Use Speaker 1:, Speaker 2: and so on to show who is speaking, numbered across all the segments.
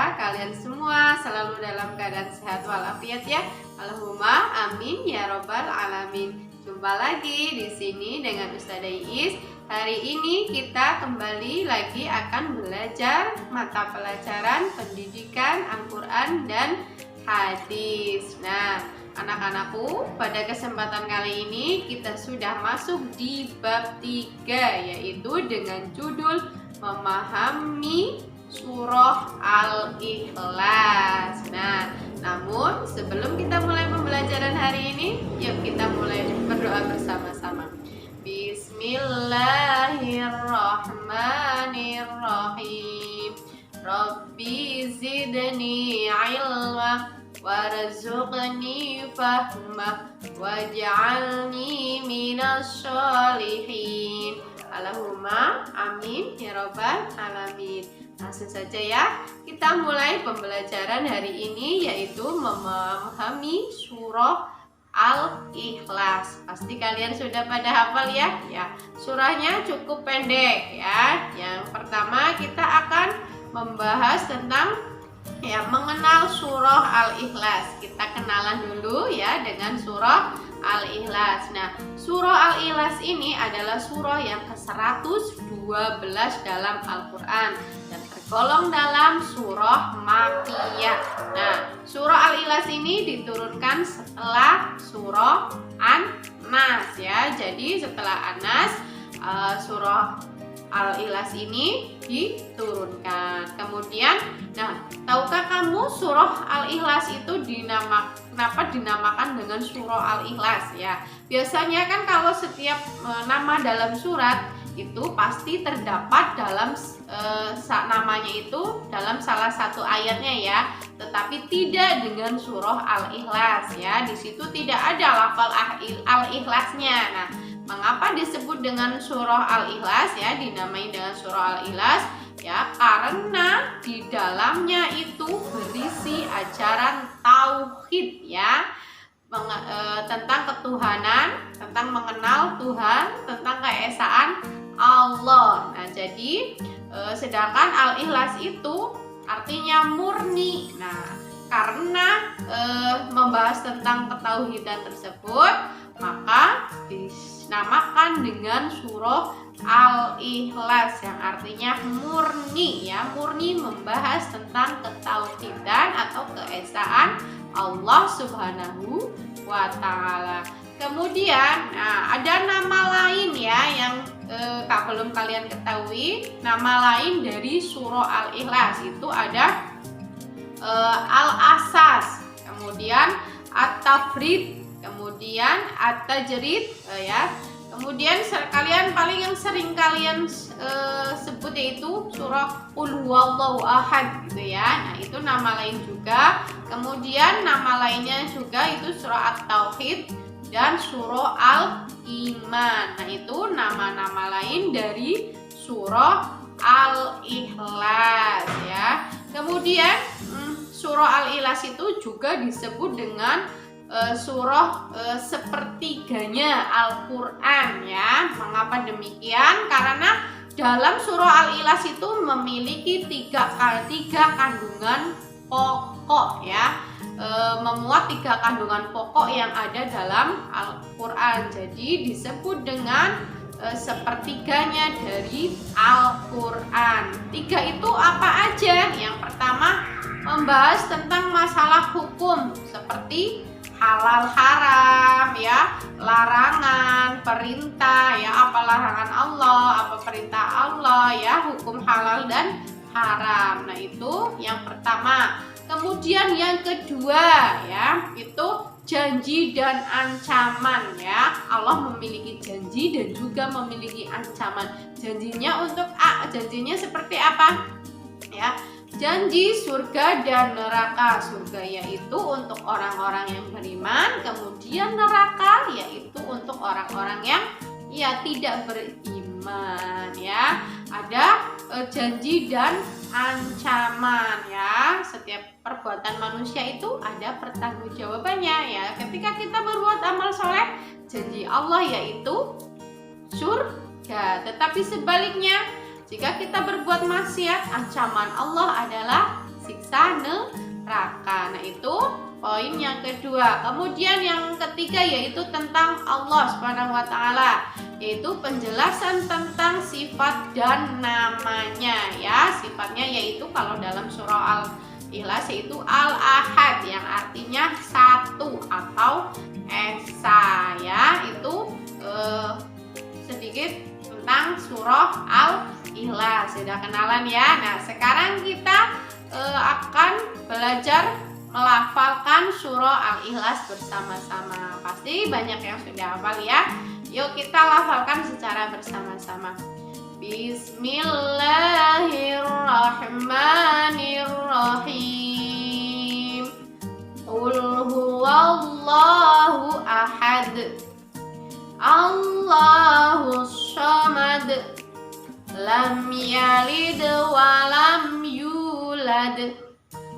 Speaker 1: Semoga kalian semua selalu dalam keadaan sehat walafiat ya. Allahumma amin ya robbal alamin. Jumpa lagi di sini dengan Ustazah Iis. Hari ini kita kembali lagi akan belajar mata pelajaran pendidikan Al-Quran dan hadis. Nah, anak-anakku, pada kesempatan kali ini kita sudah masuk di bab 3, yaitu dengan judul memahami surah Al-Ikhlas. Nah, namun sebelum kita mulai pembelajaran hari ini, yuk kita mulai berdoa bersama-sama. Bismillahirrahmanirrahim. Rabbi zidni ilma warzuqni fahma waj'alni minas sholihin. Allahumma amin ya robbal alamin. Langsung saja ya, kita mulai pembelajaran hari ini, yaitu memahami surah Al-Ikhlas. Pasti kalian sudah pada hafal ya? Ya, surahnya cukup pendek ya. Yang pertama kita akan membahas tentang mengenal surah Al-Ikhlas. Kita kenalan dulu ya dengan surah Al-Ikhlas. Nah, surah Al-Ikhlas ini adalah surah yang ke-112 dalam Al-Quran dan tergolong dalam surah Makkiyah. Nah, surah Al-Ikhlas ini diturunkan setelah surah An-Nas ya. Jadi setelah An-Nas, surah Al-Ikhlas ini diturunkan. Kemudian, nah, tahukah kamu surah Al-Ikhlas itu kenapa dinamakan dengan surah Al-Ikhlas ya? Biasanya kan kalau setiap nama dalam surat itu pasti terdapat dalam namanya itu dalam salah satu ayatnya ya, tetapi tidak dengan surah Al-Ikhlas ya. Di situ tidak ada lafal Al-Ikhlasnya. Nah, mengapa disebut dengan surah Al-Ikhlas ya, dinamai dengan surah Al-Ikhlas ya? Karena di dalamnya itu berisi ajaran tauhid ya, tentang ketuhanan, tentang mengenal Tuhan, tentang keesaan Allah. Nah, jadi sedangkan Al-Ikhlas itu artinya murni. Nah, karena membahas tentang ketauhidan tersebut, maka dinamakan dengan surah Al-Ikhlas yang artinya murni ya, murni membahas tentang ketauhidan atau keesaan Allah Subhanahu wa Ta'ala. Kemudian ada nama lain ya yang belum kalian ketahui. Nama lain dari surah Al-Ikhlas itu ada Al-Asas, kemudian At-Tafrid, kemudian At-Tajrid ya. Kemudian yang sering kalian sebut yaitu surah Qul Huwallahu Ahad gitu ya. Nah, itu nama lain juga. Kemudian nama lainnya juga itu surah At-Tauhid dan surah Al-Iman. Nah, itu nama-nama lain dari surah Al-Ikhlas ya. Kemudian surah Al-Ikhlas itu juga disebut dengan surah sepertiganya Al-Quran ya. Mengapa demikian? Karena dalam surah Al-Ikhlas itu memiliki tiga kandungan pokok ya, memuat 3 kandungan pokok yang ada dalam Al-Quran. Jadi disebut dengan sepertiganya dari Al-Quran. 3 itu apa aja? Yang pertama membahas tentang masalah hukum seperti halal haram ya, larangan, perintah ya, apa larangan Allah, apa perintah Allah ya, hukum halal dan haram. Nah, itu yang pertama. Kemudian yang kedua ya, itu janji dan ancaman ya. Allah memiliki janji dan juga memiliki ancaman. Janjinya janjinya seperti apa? Ya, janji surga dan neraka. Surga yaitu untuk orang-orang yang beriman, kemudian neraka yaitu untuk orang-orang yang tidak beriman ya. Ada janji dan ancaman ya. Setiap perbuatan manusia itu ada pertanggungjawabannya ya. Ketika kita berbuat amal soleh, janji Allah yaitu surga. Tetapi sebaliknya, jika kita berbuat maksiat, ancaman Allah adalah siksa kedua. Kemudian yang ketiga yaitu tentang Allah Subhanahu wa taala, yaitu penjelasan tentang sifat dan namanya ya. Sifatnya yaitu kalau dalam surah Al-Ikhlas yaitu Al-Ahad yang artinya satu atau esa ya. Itu sedikit tentang surah Al-Ikhlas. Sudah kenalan ya. Nah, sekarang kita akan belajar melafalkan surah Al-Ikhlas bersama-sama. Pasti banyak yang sudah hafal ya. Yuk kita lafalkan secara bersama-sama. Bismillahirrahmanirrahim. Qul huwallahu ahad. Allahus samad. Lam yalid wa lam yulad.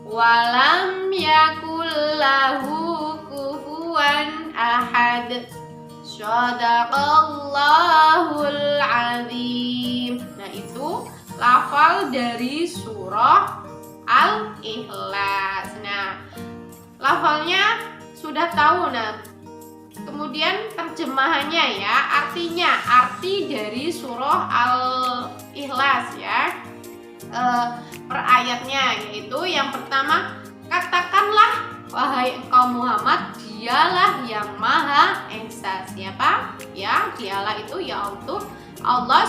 Speaker 1: Walam yakul lahu kufuwan ahad. Shadaqallahul azim. Nah, itu lafal dari surah Al-Ikhlas. Nah, lafalnya sudah tahu. Nah, kemudian terjemahannya ya, arti dari surah Al-Ikhlas ya. Per ayatnya, yaitu yang pertama, katakanlah wahai engkau Muhammad, dialah yang maha esa. Siapa? Ya, dialah itu ya Allah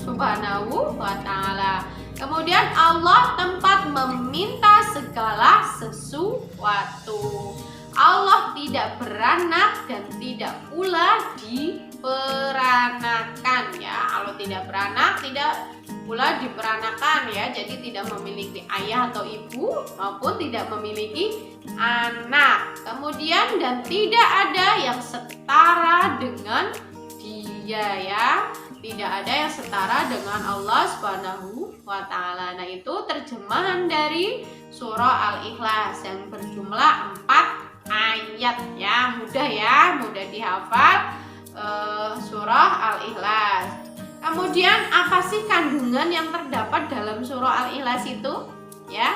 Speaker 1: subhanahu wa ta'ala. Kemudian Allah tempat meminta segala sesuatu. Allah tidak beranak dan tidak pula diperanakan ya. Allah tidak beranak, tidak pula diperanakan ya. Jadi tidak memiliki ayah atau ibu maupun tidak memiliki anak. Kemudian dan tidak ada yang setara dengan dia ya. Tidak ada yang setara dengan Allah Subhanahu wa ta'ala. Nah, itu terjemahan dari surah Al-Ikhlas yang berjumlah 4 ayat ya. Mudah dihafal surah Al-Ikhlas. Kemudian apa sih kandungan yang terdapat dalam surah Al-Ikhlas itu? Ya,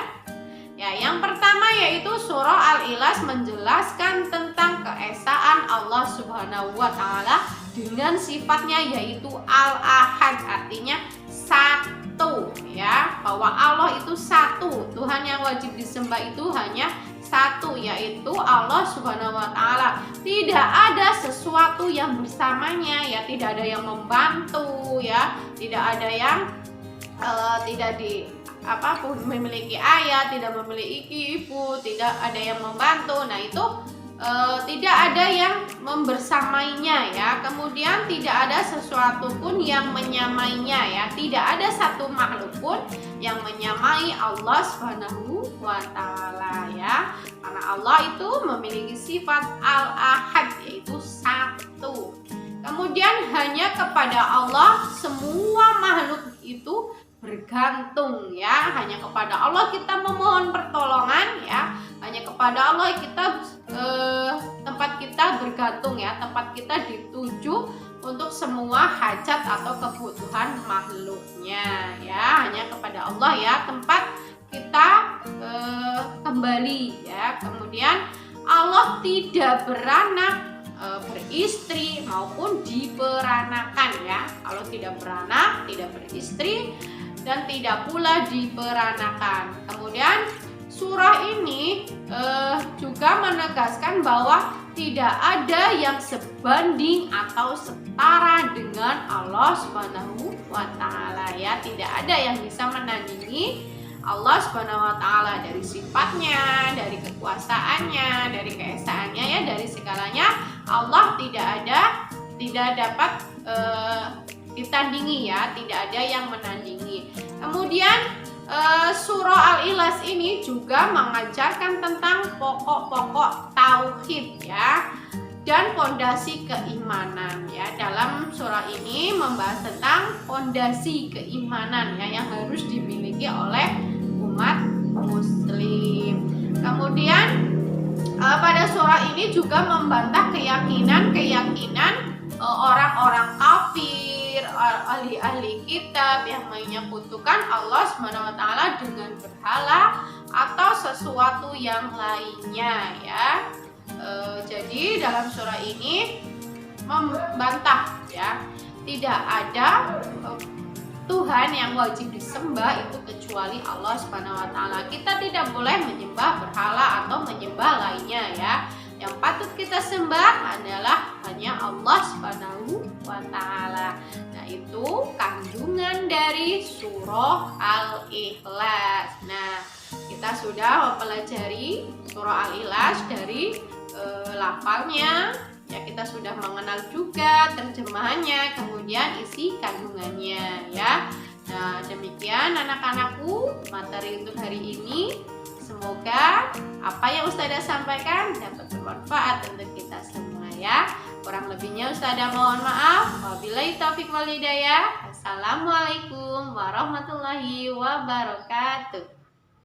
Speaker 1: yang pertama yaitu surah Al-Ikhlas menjelaskan tentang keesaan Allah Subhanahu wa ta'ala dengan sifatnya yaitu Al-Ahad, artinya satu ya, bahwa Allah itu satu. Tuhan yang wajib disembah itu hanya satu, yaitu Allah Subhanahu wa ta'ala. Tidak ada sesuatu yang bersamanya ya, tidak ada yang membantu ya, tidak ada yang memiliki ayah, tidak memiliki ibu, tidak ada yang membantu. Nah, itu tidak ada yang membersamainya ya. Kemudian tidak ada sesuatu pun yang menyamainya ya. Tidak ada satu makhluk pun yang menyamai Allah Subhanahu wa ta'ala ya. Karena Allah itu memiliki sifat Al-Ahad, yaitu satu. Kemudian hanya kepada Allah semua makhluk itu bergantung ya. Hanya kepada Allah kita memohon pertolongan ya. Hanya kepada Allah kita tempat kita bergantung ya. Tempat kita dituju untuk semua hajat atau kebutuhan makhluknya ya. Hanya kepada Allah ya tempat kita kembali ya. Kemudian Allah tidak beranak, beristri maupun diperanakan ya. Allah tidak beranak, tidak beristri dan tidak pula diperanakan. Kemudian surah ini juga menegaskan bahwa tidak ada yang sebanding atau setara dengan Allah Subhanahu wa ta'ala ya. Tidak ada yang bisa menandingi Allah Subhanahu wa ta'ala dari sifatnya, dari kekuasaannya, dari keesaannya ya, dari segalanya. Allah tidak dapat ditandingi ya, tidak ada yang menandingi. Kemudian surah Al-Ikhlas ini juga mengajarkan tentang pokok-pokok tauhid ya dan fondasi keimanan ya. Dalam surah ini membahas tentang fondasi keimanan ya yang harus dimiliki oleh umat muslim. Kemudian pada surah ini juga membantah keyakinan orang-orang kafir, ahli-ahli kitab yang menyekutukan Allah SWT dengan berhala atau sesuatu yang lainnya ya. Jadi dalam surah ini membantah ya, tidak ada Tuhan yang wajib disembah itu kecuali Allah Subhanahu wa taala. Kita tidak boleh menyembah berhala atau menyembah lainnya ya. Yang patut kita sembah adalah hanya Allah Subhanahu wa taala. Nah, itu kandungan dari surah Al-Ikhlas. Nah, kita sudah mempelajari surah Al-Ikhlas dari lafalnya. Ya, kita sudah mengenal juga terjemahannya, kemudian isi kandungannya ya. Nah, demikian anak-anakku materi untuk hari ini. Semoga apa yang Ustazah sampaikan dapat bermanfaat untuk kita semua ya. Kurang lebihnya Ustazah mohon maaf. Wabillahi taufiq wal hidayah. Assalamualaikum warahmatullahi wabarakatuh.